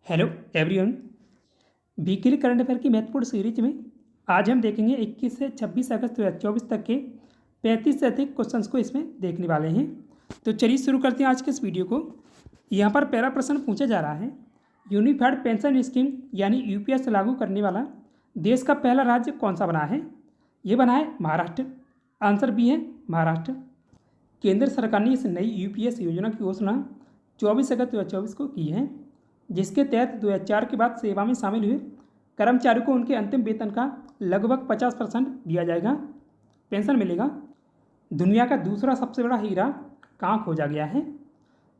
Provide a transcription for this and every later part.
Hello everyone. Weekly current affair की महत्वपूर्ण series में आज हम देखेंगे 21 से 26 अगस्त 2024 तक के 35 से अधिक क्वेश्चंस को इसमें देखने वाले हैं। तो चलिए शुरू करते हैं आज के इस वीडियो को। यहाँ पर पहला प्रश्न पूछा जा रहा है, यूनिफाइड पेंशन स्कीम यानी यूपीएस लागू करने वाला देश का पहला राज्य कौन सा बना है? ये बना है महाराष्ट्र। आंसर बी है महाराष्ट्र। केंद्र सरकार ने इस नई यूपीएस योजना की घोषणा 24 अगस्त 2024 को की है, जिसके तहत 2004 के बाद सेवा में शामिल हुए कर्मचारियों को उनके अंतिम वेतन का लगभग 50% दिया जाएगा, पेंशन मिलेगा। दुनिया का दूसरा सबसे बड़ा हीरा कहाँ खोजा गया है?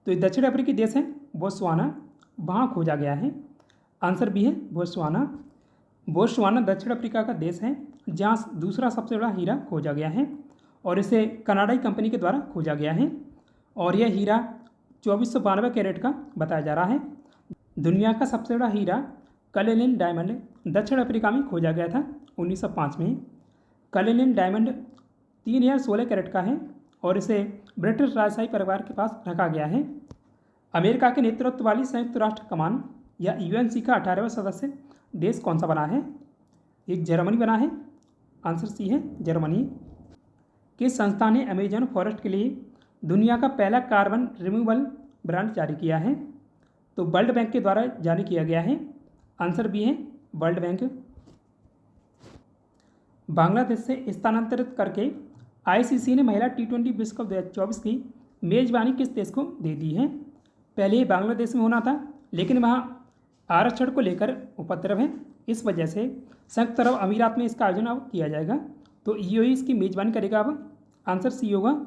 तो ये दक्षिण अफ्रीकी देश है बोत्सवाना, वहाँ खोजा गया है। आंसर बी है बोत्सवाना। बोत्सवाना दक्षिण अफ्रीका का देश है जहाँ दूसरा सबसे बड़ा हीरा खोजा गया है और इसे कनाडाई कंपनी के द्वारा खोजा गया है और यह हीरा 2492 कैरेट का बताया जा रहा है। दुनिया का सबसे बड़ा हीरा कलेलिन डायमंड दक्षिण अफ्रीका में खोजा गया था 1905 में। कलेलिन डायमंड 3016 कैरेट का है और इसे ब्रिटिश राजशाही परिवार के पास रखा गया है। अमेरिका के नेतृत्व वाली संयुक्त राष्ट्र कमान या यूएनसी का 18वां सदस्य देश कौन सा बना है? एक जर्मनी बना है। आंसर सी है जर्मनी। किस संस्था ने अमेजन फॉरेस्ट के लिए दुनिया का पहला कार्बन रिमूवल ब्रांड जारी किया है? तो वर्ल्ड बैंक के द्वारा जारी किया गया है। आंसर बी है वर्ल्ड बैंक। बांग्लादेश से स्थानांतरित करके आईसीसी ने महिला टी20 विश्व कप 2024 की मेजबानी किस देश को दे दी है? पहले ही बांग्लादेश में होना था, लेकिन वहाँ आरक्षण को लेकर उपद्रव है, इस वजह से संयुक्त अरब अमीरात में इसका आयोजन अब किया जाएगा। तो यूएई इसकी मेजबानी करेगा अब। आंसर सी होगा।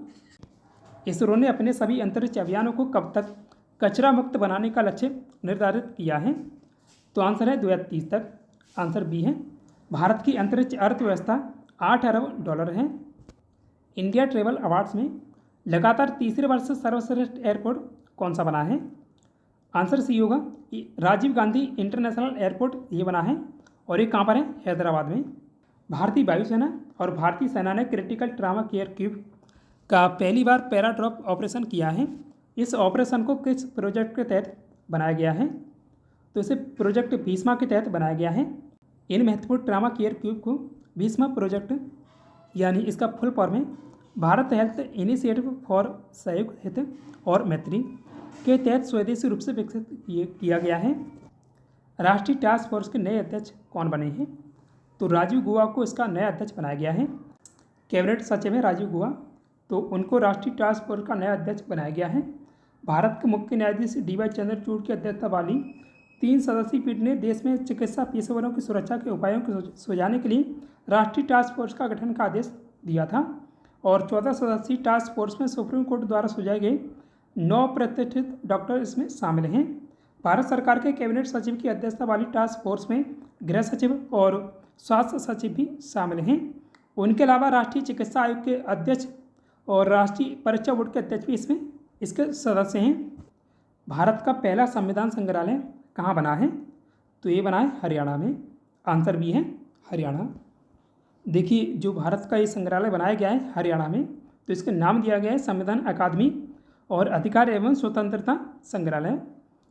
इसरो ने अपने सभी अंतरिक्ष अभियानों को कब तक कचरा मुक्त बनाने का लक्ष्य निर्धारित किया है? तो आंसर है 2030 तक। आंसर बी है। भारत की अंतरिक्ष अर्थव्यवस्था 8 अरब डॉलर है। इंडिया ट्रेवल अवार्ड्स में लगातार तीसरे वर्ष सर्वश्रेष्ठ एयरपोर्ट कौन सा बना है? आंसर सी होगा राजीव गांधी इंटरनेशनल एयरपोर्ट ये बना है और ये कहाँ पर है? हैदराबाद में। भारतीय वायुसेना और भारतीय सेना ने क्रिटिकल ट्रामा केयर क्यूब का पहली बार पैराड्रॉप ऑपरेशन किया है। इस ऑपरेशन को किस प्रोजेक्ट के तहत बनाया गया है? तो इसे प्रोजेक्ट भीष्मा के तहत बनाया गया है। इन महत्वपूर्ण ट्रामा केयर क्यूब को भीष्मा प्रोजेक्ट यानी इसका फुल फॉर्म है भारत हेल्थ इनिशिएटिव फॉर सहयोग हित और मैत्री के तहत स्वदेशी रूप से विकसित किया गया है। राष्ट्रीय टास्क फोर्स के नए अध्यक्ष कौन बने हैं? तो राजीव गुहा को इसका नया अध्यक्ष बनाया गया है। कैबिनेट सचिव है राजीव गुहा, तो उनको राष्ट्रीय टास्क फोर्स का नया अध्यक्ष बनाया गया है। भारत के मुख्य न्यायाधीश डीवाई चंद्रचूड़ की अध्यक्षता वाली 3 सदस्यीय पीठ ने देश में चिकित्सा पेशेवरों की सुरक्षा के उपायों को सुझाने के लिए राष्ट्रीय टास्क फोर्स का गठन का आदेश दिया था और 14 सदस्यीय टास्क फोर्स में सुप्रीम कोर्ट द्वारा सुझाए गए 9 प्रतिष्ठित डॉक्टर इसमें शामिल हैं। भारत सरकार के कैबिनेट सचिव की अध्यक्षता वाली टास्क फोर्स में गृह सचिव और स्वास्थ्य सचिव भी शामिल हैं। उनके अलावा राष्ट्रीय चिकित्सा आयोग के अध्यक्ष और राष्ट्रीय परीक्षा बोर्ड के अध्यक्ष भी इसमें इसके सदस्य हैं। भारत का पहला संविधान संग्रहालय कहाँ बना है? तो ये बना है हरियाणा में। आंसर भी है हरियाणा। देखिए, जो भारत का ये संग्रहालय बनाया गया है हरियाणा में, तो इसका नाम दिया गया है संविधान अकादमी और अधिकार एवं स्वतंत्रता संग्रहालय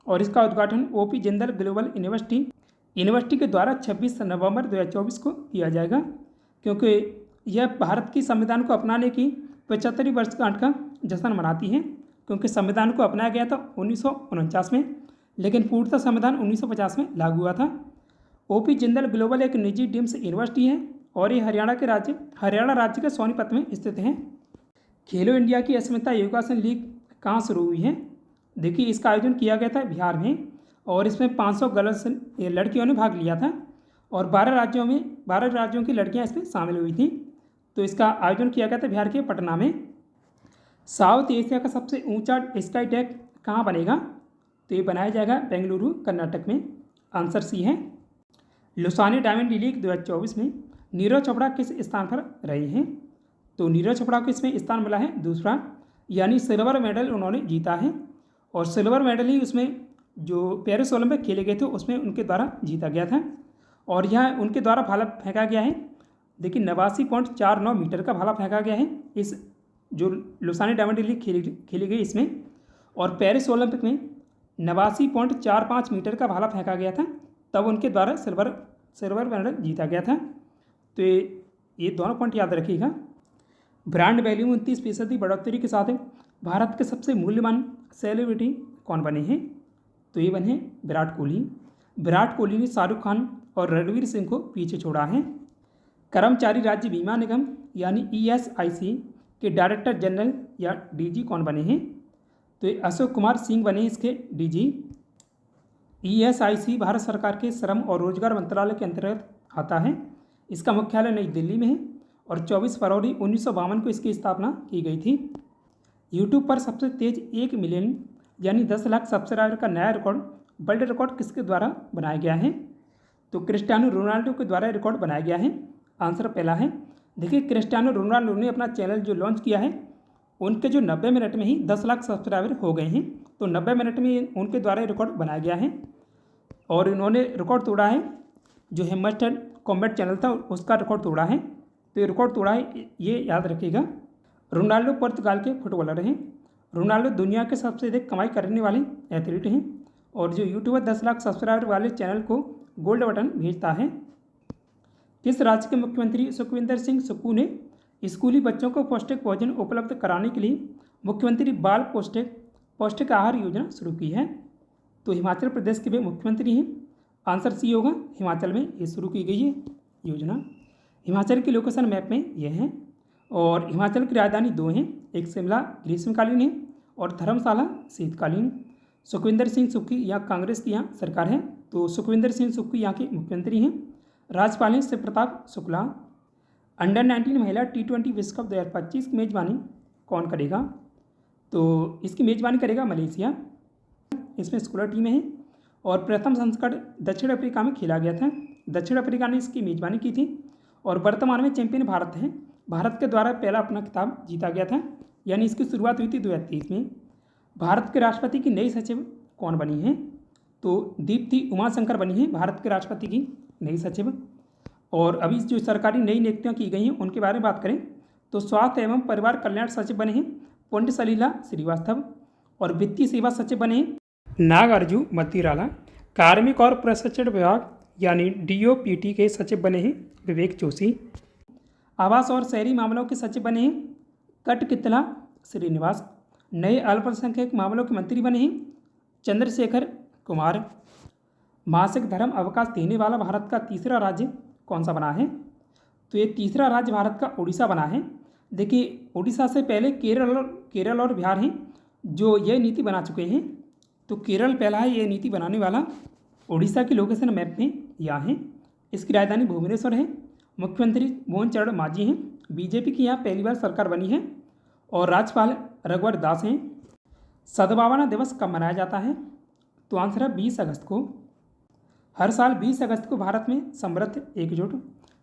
और इसका उद्घाटन ओपी जिंदल ग्लोबल यूनिवर्सिटी के द्वारा 26 नवंबर 2024 को किया जाएगा, क्योंकि यह भारत की संविधान को अपनाने की 75वीं वर्षगांठ का जश्न मनाती है। क्योंकि संविधान को अपनाया गया था 1949 में, लेकिन पूर्णतः संविधान 1950 में लागू हुआ था। ओपी जिंदल ग्लोबल एक निजी डीम्ड यूनिवर्सिटी है और ये हरियाणा राज्य के सोनीपत में स्थित है। खेलो इंडिया की अस्मिता योगासन लीग कहाँ शुरू हुई है? देखिए, इसका आयोजन किया गया था बिहार में और इसमें 500 गर्ल्स लड़कियों ने भाग लिया था और 12 राज्यों की लड़कियां इसमें शामिल हुई थी। तो इसका आयोजन किया गया था बिहार के पटना में। साउथ एशिया का सबसे ऊंचा स्काई टैग कहाँ बनेगा? तो ये बनाया जाएगा बेंगलुरु कर्नाटक में। आंसर सी है। लुसाने डायमंड लीग 2024 में नीरज चोपड़ा किस स्थान पर रहे हैं? तो नीरज चोपड़ा को इसमें स्थान मिला है दूसरा, यानी सिल्वर मेडल उन्होंने जीता है और सिल्वर मेडल ही उसमें जो पेरिस ओलंपिक खेले गए थे उसमें उनके द्वारा जीता गया था और यह उनके द्वारा भाला फेंका गया है। देखिए, 89.49 मीटर का भाला फेंका गया है इस जो लुसाने डायमंड लीग खेली गई इसमें। और पेरिस ओलंपिक में 89.45 मीटर का भाला फेंका गया था, तब उनके द्वारा सिल्वर मेडल जीता गया था। तो ये दोनों पॉइंट याद रखिएगा। ब्रांड वैल्यू में 29% बढ़ोतरी के साथ भारत के सबसे मूल्यवान सेलिब्रिटी कौन बने हैं? तो ये बने विराट कोहली। विराट कोहली ने शाहरुख खान और रणवीर सिंह को पीछे छोड़ा है। कर्मचारी राज्य बीमा निगम यानी ESIC के डायरेक्टर जनरल या DG कौन बने हैं? तो ये अशोक कुमार सिंह बने इसके DG। ESIC भारत सरकार के श्रम और रोजगार मंत्रालय के अंतर्गत आता है। इसका मुख्यालय नई दिल्ली में है और 24 फरवरी 1952 को इसकी स्थापना की गई थी। यूट्यूब पर सबसे तेज 1 मिलियन यानी 10 लाख सब्सक्राइबर का नया रिकॉर्ड, वर्ल्ड रिकॉर्ड किसके द्वारा बनाया गया है? तो क्रिस्टियानो रोनाल्डो के द्वारा रिकॉर्ड बनाया गया है। आंसर पहला है। देखिए, क्रिस्टियानो रोनाल्डो ने अपना चैनल जो लॉन्च किया है, उनके जो 90 मिनट में ही 10 लाख सब्सक्राइबर हो गए हैं। तो 90 मिनट में उनके द्वारा रिकॉर्ड बनाया गया है और इन्होंने रिकॉर्ड तोड़ा है। जो हैमस्टर कॉम्बैट चैनल था उसका रिकॉर्ड तोड़ा है। तो ये रिकॉर्ड तोड़ा है, ये याद रखिएगा। रोनाल्डो पुर्तगाल के फुटबॉलर हैं। रोनाल्डो दुनिया के सबसे अधिक कमाई करने वाले एथलीट हैं और जो यूट्यूबर 10 लाख सब्सक्राइबर वाले चैनल को गोल्ड बटन भेजता है। किस राज्य के मुख्यमंत्री सुखविंदर सिंह सुक्खू ने स्कूली बच्चों को पौष्टिक भोजन उपलब्ध कराने के लिए मुख्यमंत्री बाल पौष्टिक आहार योजना शुरू की है? तो हिमाचल प्रदेश के वे मुख्यमंत्री हैं। आंसर सी होगा, हिमाचल में ये शुरू की गई है योजना। हिमाचल की लोकेशन मैप में ये है और हिमाचल की राजधानी 2 हैं, एक शिमला ग्रीष्मकालीन है और धर्मशाला शीतकालीन। सुखविंदर सिंह सुक्खू यहाँ कांग्रेस की यहाँ सरकार है, तो सुखविंदर सिंह सुक्खू यहाँ के मुख्यमंत्री हैं। राज्यपाल हैं शिव प्रताप शुक्ला। अंडर 19 महिला T20 विश्व कप 2025 की मेजबानी कौन करेगा? तो इसकी मेजबानी करेगा मलेशिया। इसमें 16 टीमें हैं और प्रथम संस्करण दक्षिण अफ्रीका में खेला गया था। दक्षिण अफ्रीका ने इसकी मेजबानी की थी और वर्तमान में चैंपियन भारत है। भारत के द्वारा पहला अपना खिताब जीता गया था, यानी इसकी शुरुआत हुई थी 2023 में। भारत के राष्ट्रपति की नई सचिव कौन बनी है? तो दीप्ति उमाशंकर बनी है भारत के राष्ट्रपति की नई सचिव। और अभी जो सरकारी नई नियुक्तियाँ की गई हैं उनके बारे में बात करें तो स्वास्थ्य एवं परिवार कल्याण सचिव बने हैं पुण्य सलीला श्रीवास्तव और वित्तीय सेवा सचिव बने हैं नागार्जुन मतीराला। कार्मिक और प्रशिक्षण विभाग यानी DOPT के सचिव बने हैं विवेक जोशी। आवास और शहरी मामलों के सचिव बने हैं कटकितला श्रीनिवास। नए अल्पसंख्यक मामलों के मंत्री बने हैं चंद्रशेखर कुमार। मासिक धर्म अवकाश देने वाला भारत का तीसरा राज्य कौन सा बना है? तो ये तीसरा राज्य भारत का उड़ीसा बना है। देखिए, उड़ीसा से पहले केरल और बिहार हैं जो यह नीति बना चुके हैं। तो केरल पहला है ये नीति बनाने वाला। उड़ीसा की लोकेशन मैप में यहाँ है। इसकी राजधानी भुवनेश्वर है। मुख्यमंत्री मोहन चरण मांझी हैं। BJP की यहाँ पहली बार सरकार बनी है और राज्यपाल रघुवर दास हैं। सद्भावना दिवस कब मनाया जाता है? तो आंसर है 20 अगस्त को। हर साल 20 अगस्त को भारत में समृद्ध, एकजुट,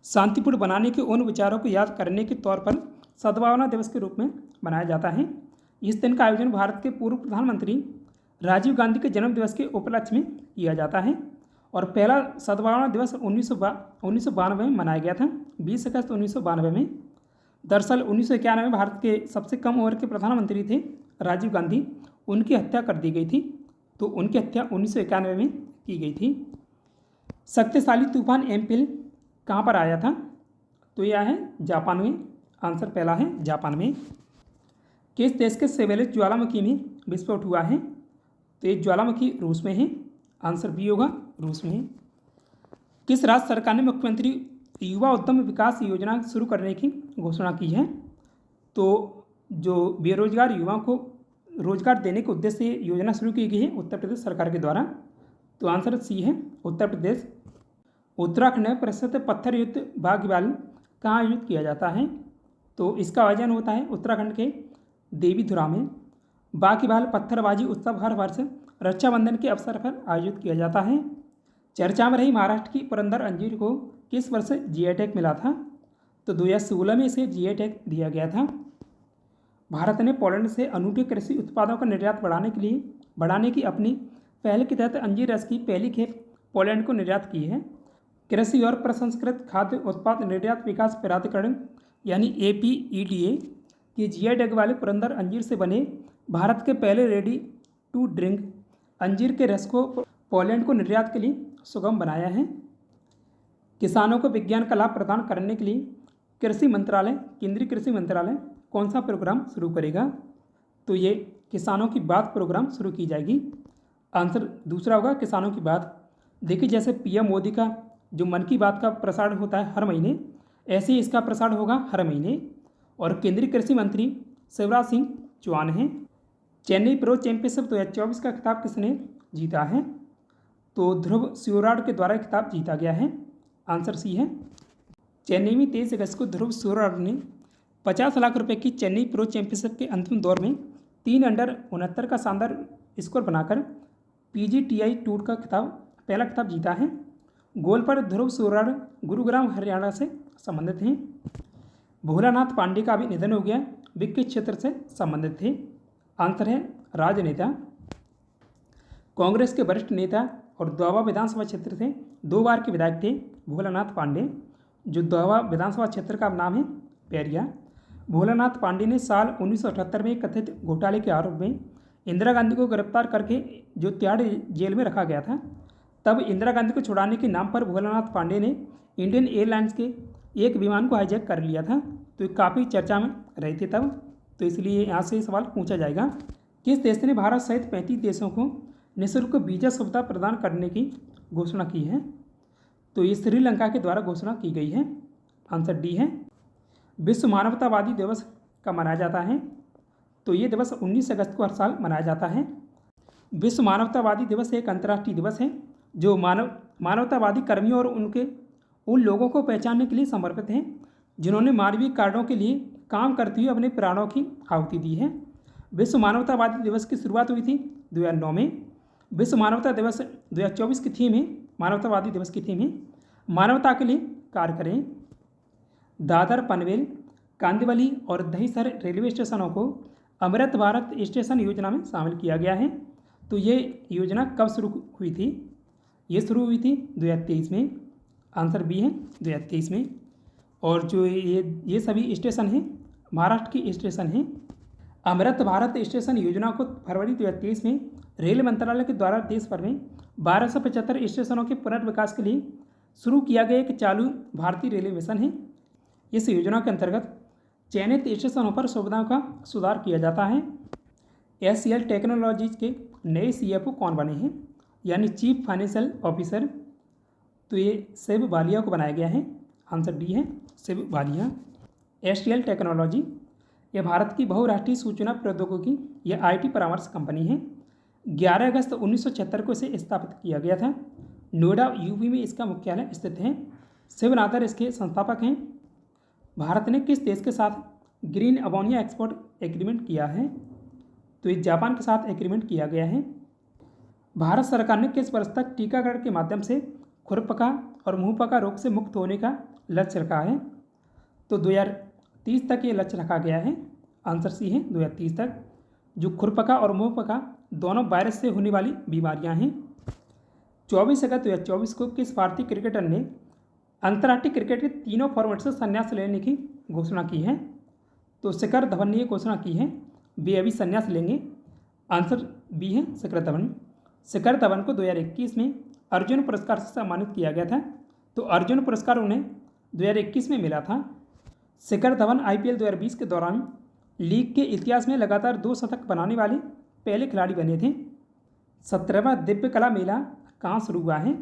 शांतिपूर्ण बनाने के उन विचारों को याद करने के तौर पर सद्भावना दिवस के रूप में मनाया जाता है। इस दिन का आयोजन भारत के पूर्व प्रधानमंत्री राजीव गांधी के जन्म दिवस के उपलक्ष्य में किया जाता है और पहला सद्भावना दिवस 1992 में मनाया गया था, 20 अगस्त 1992 में। दरअसल 1991 में भारत के सबसे कम उम्र के प्रधानमंत्री थे राजीव गांधी, उनकी हत्या कर दी गई थी। तो उनकी हत्या 1991 में की गई थी। शक्तिशाली तूफान एम्पिल कहाँ पर आया था? तो यह है जापान में। आंसर पहला है जापान में। किस देश के सेवेलिस ज्वालामुखी में विस्फोट हुआ है? तो ये ज्वालामुखी रूस में है। आंसर बी होगा, रूस में है। किस राज्य सरकार ने मुख्यमंत्री युवा उद्यम विकास योजना शुरू करने की घोषणा की है? तो जो बेरोजगार युवाओं को रोजगार देने के उद्देश्य से योजना शुरू की गई है उत्तर प्रदेश सरकार के द्वारा। तो आंसर सी है, उत्तर प्रदेश। उत्तराखंड में प्रसिद्ध पत्थर युद्ध बागबाल कहाँ आयोजित किया जाता है? तो इसका आयोजन होता है उत्तराखंड के देवीधुरा में। बागबाल पत्थरबाजी उत्सव हर वर्ष रक्षाबंधन के अवसर पर आयोजित किया जाता है। चर्चा में रही महाराष्ट्र की पुरंदर अंजीर को किस वर्ष GI टैग मिला था? तो 2016 में इसे GI टैग दिया गया था। भारत ने पोलैंड से अनूठे कृषि उत्पादों का निर्यात बढ़ाने की अपनी पहल के तहत अंजीर रस की पहली खेप पोलैंड को निर्यात की है। कृषि और प्रसंस्कृत खाद्य उत्पाद निर्यात विकास प्राधिकरण यानी APEDA की GI टैग वाले पुरंदर अंजीर से बने भारत के पहले रेडी टू ड्रिंक अंजीर के रस को पोलैंड को निर्यात के लिए सुगम बनाया है। किसानों को विज्ञान का लाभ प्रदान करने के लिए केंद्रीय कृषि मंत्रालय कौन सा प्रोग्राम शुरू करेगा? तो ये किसानों की बात प्रोग्राम शुरू की जाएगी। आंसर दूसरा होगा किसानों की बात। देखिए, जैसे पीएम मोदी का जो मन की बात का प्रसारण होता है हर महीने, ऐसे ही इसका प्रसारण होगा हर महीने। और केंद्रीय कृषि मंत्री शिवराज सिंह चौहान हैं। चेन्नई प्रो चैंपियनशिप 2024 का खिताब किसने जीता है? तो ध्रुव शिवराड के द्वारा खिताब जीता गया है। आंसर सी है। चेन्नई में 23 अगस्त को ध्रुव शिवराड ने 50 लाख रुपए की चेन्नई प्रो चैंपियनशिप के अंतिम दौर में 3 अंडर 69 का शानदार स्कोर बनाकर PGTI टूर का पहला खिताब जीता है। गोल पर ध्रुव शिवराड गुरुग्राम हरियाणा से संबंधित हैं। भोलानाथ पांडे का भी निधन हो गया, वे किस क्षेत्र से संबंधित थे? आंसर है राजनेता। कांग्रेस के वरिष्ठ नेता और दोआबा विधानसभा क्षेत्र से 2 बार के विधायक थे भोलानाथ पांडे। जो दोआबा विधानसभा क्षेत्र का नाम है पैरिया। भोलानाथ पांडे ने साल 1978 में कथित घोटाले के आरोप में इंदिरा गांधी को गिरफ्तार करके जो तिहाड़ जेल में रखा गया था, तब इंदिरा गांधी को छुड़ाने के नाम पर भोलानाथ पांडे ने इंडियन एयरलाइंस के एक विमान को हाईजैक कर लिया था। तो ये काफ़ी चर्चा में रहे थे तब, तो इसलिए यहाँ से सवाल पूछा जाएगा। किस देश ने भारत सहित 35 देशों को निःशुल्क वीजा सुविधा प्रदान करने की घोषणा की है? तो ये श्रीलंका के द्वारा घोषणा की गई है। आंसर डी है। विश्व मानवतावादी दिवस कब मनाया जाता है? तो ये दिवस 19 अगस्त को हर साल मनाया जाता है। विश्व मानवतावादी दिवस एक अंतर्राष्ट्रीय दिवस है जो मानवतावादी कर्मियों और उन लोगों को पहचानने के लिए समर्पित हैं जिन्होंने मानवीय कार्यों के लिए काम करते हुए अपने प्राणों की आहुति दी है। विश्व मानवतावादी दिवस की शुरुआत हुई थी 2009 में। विश्व मानवता दिवस 2024 की थीम है, मानवतावादी दिवस की थीम है मानवता के लिए कार्य करें। दादर, पनवेल, कांदिवली और दहीसर रेलवे स्टेशनों को अमृत भारत स्टेशन योजना में शामिल किया गया है। तो ये योजना कब शुरू हुई थी? ये शुरू हुई थी 2023 में। आंसर बी है 2023 में। और जो ये सभी स्टेशन हैं महाराष्ट्र की स्टेशन हैं। अमृत भारत स्टेशन योजना को फरवरी 2023 में रेल मंत्रालय के द्वारा देश भर में 1275 स्टेशनों के पुनर्विकास के लिए शुरू किया गया एक चालू भारतीय रेलवे मिशन है। इस योजना के अंतर्गत चयनित स्टेशनों पर सुविधाओं का सुधार किया जाता है। SCL टेक्नोलॉजीज के नए CFO कौन बने हैं, यानी चीफ फाइनेंशियल ऑफिसर? तो ये शिव बालिया को बनाया गया है। आंसर डी है शिव बालिया। SCL टेक्नोलॉजी यह भारत की बहुराष्ट्रीय सूचना प्रौद्योगिकी या IT परामर्श कंपनी है। 11 अगस्त 1976 को इसे स्थापित किया गया था। नोएडा UP में इसका मुख्यालय स्थित है। शिव नादर इसके संस्थापक हैं। भारत ने किस देश के साथ ग्रीन अमोनिया एक्सपोर्ट एग्रीमेंट किया है? तो ये जापान के साथ एग्रीमेंट किया गया है। भारत सरकार ने किस वर्ष तक टीकाकरण के माध्यम से खुरपका और मुंहपका रोग से मुक्त होने का लक्ष्य रखा है? तो 2030 तक ये लक्ष्य रखा गया है। आंसर सी है 2030 तक। जो खुरपका और मुंहपका दोनों वायरस से होने वाली बीमारियां हैं। 24 अगस्त 2024 को किस भारतीय क्रिकेटर ने अंतर्राष्ट्रीय क्रिकेट के तीनों फॉर्मेट से संन्यास लेने की घोषणा की है? तो शिखर धवन ने ये घोषणा की है, वे अभी संन्यास लेंगे। आंसर बी है शिखर धवन। शिखर धवन को 2021 में अर्जुन पुरस्कार से सम्मानित किया गया था। तो अर्जुन पुरस्कार उन्हें 2021 में मिला था। शिखर धवन IPL 2020 के दौरान लीग के इतिहास में लगातार 2 शतक बनाने वाले पहले खिलाड़ी बने थे। 17वां दिव्य कला मेला कहाँ शुरू हुआ है?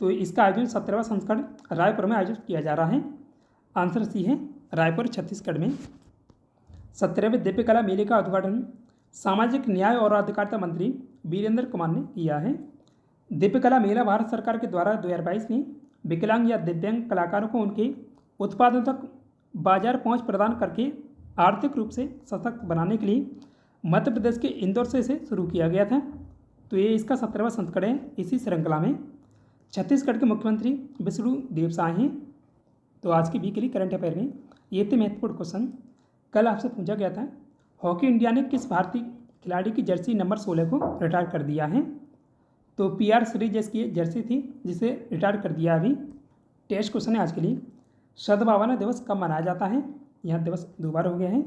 तो इसका आयोजन 17वां संस्करण रायपुर में आयोजित किया जा रहा है। आंसर सी है रायपुर, छत्तीसगढ़ में। 17वें दिव्य कला मेले का उद्घाटन सामाजिक न्याय और अधिकारिता मंत्री वीरेंद्र कुमार ने किया है। दिव्य कला मेला भारत सरकार के द्वारा 2022 में विकलांग या दिव्यांग कलाकारों को उनके उत्पादों तक बाजार पहुंच प्रदान करके आर्थिक रूप से सशक्त बनाने के लिए मध्य प्रदेश के इंदौर से इसे शुरू किया गया था। तो ये इसका 17वां संस्करण है। इसी श्रृंखला में छत्तीसगढ़ के मुख्यमंत्री विष्णुदेव साय हैं। तो आज की वीकली करंट अफेयर में ये थे महत्वपूर्ण क्वेश्चन। कल आपसे पूछा गया था हॉकी इंडिया ने किस भारतीय खिलाड़ी की जर्सी नंबर 16 को रिटायर कर दिया है? तो PR सीरीज की जर्सी थी जिसे रिटायर कर दिया अभी। टेस्ट क्वेश्चन है आज के लिए। सद्भावना दिवस कब मनाया जाता है? यह दिवस 2 बार हो गया है।